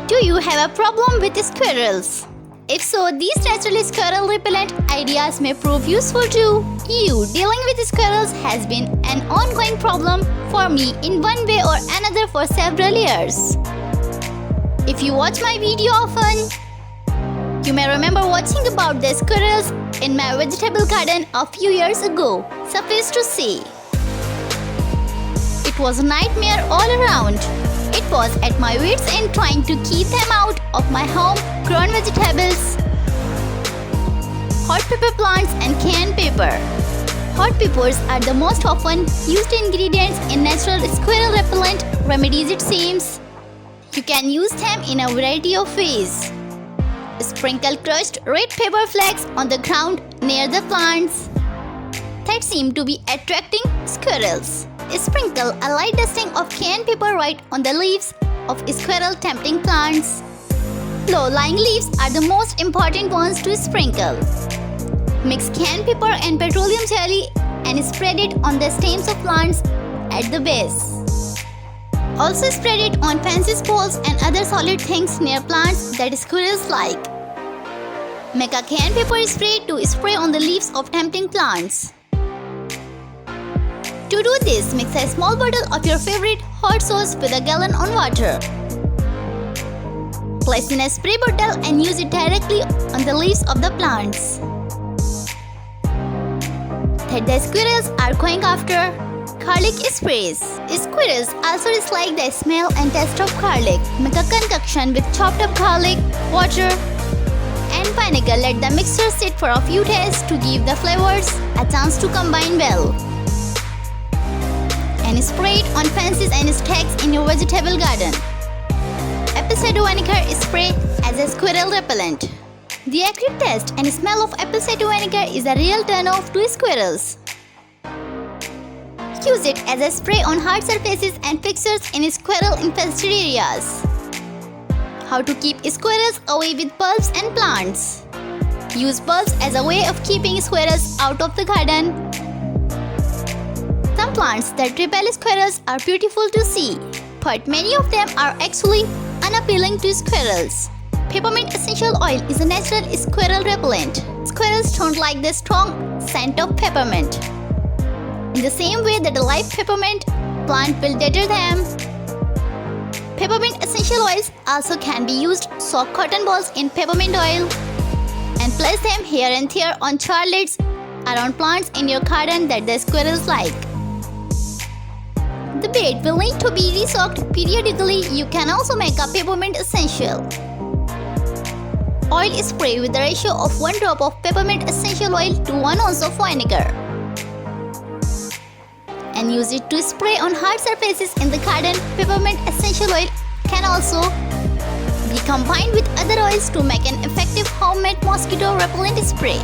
Do you have a problem with squirrels? If so, these natural squirrel repellent ideas may prove useful to you. Dealing with squirrels has been an ongoing problem for me in one way or another for several years. If you watch my video often, you may remember watching about the squirrels in my vegetable garden a few years ago. Suffice to say, it was a nightmare all around. It was at my wits' end trying to keep them out of my home-grown vegetables, hot pepper plants and cayenne pepper. Hot peppers are the most often used ingredients in natural squirrel repellent remedies, it seems. You can use them in a variety of ways. Sprinkle crushed red pepper flakes on the ground near the plants that seem to be attracting squirrels. Sprinkle a light dusting of cayenne pepper right on the leaves of squirrel tempting plants. Low-lying leaves are the most important ones to sprinkle. Mix cayenne pepper and petroleum jelly and spread it on the stems of plants at the base. Also spread it on fences, poles and other solid things near plants that squirrels like. Make a cayenne pepper spray to spray on the leaves of tempting plants. To do this, mix a small bottle of your favorite hot sauce with a gallon on water. Place in a spray bottle and use it directly on the leaves of the plants that the squirrels are going after. Garlic sprays. Squirrels also dislike the smell and taste of garlic. Make a concoction with chopped up garlic, water, and vinegar. Let the mixture sit for a few days to give the flavors a chance to combine well. And spray it on fences and stakes in your vegetable garden. Apple cider vinegar spray as a squirrel repellent. The acrid taste and smell of apple cider vinegar is a real turn-off to squirrels. Use it as a spray on hard surfaces and fixtures in squirrel-infested areas. How to keep squirrels away with bulbs and plants. Use bulbs as a way of keeping squirrels out of the garden. Some plants that repel squirrels are beautiful to see, but many of them are actually unappealing to squirrels. Peppermint essential oil is a natural squirrel repellent. Squirrels don't like the strong scent of peppermint, in the same way that a live peppermint plant will deter them. Peppermint essential oils also can be used. Soak cotton balls in peppermint oil and place them here and there on jar lids around plants in your garden that the squirrels like. The bed will need to be resoaked periodically. You can also make a peppermint essential oil spray with the ratio of 1 drop of peppermint essential oil to 1 ounce of vinegar, and use it to spray on hard surfaces in the garden. Peppermint essential oil can also be combined with other oils to make an effective homemade mosquito repellent spray.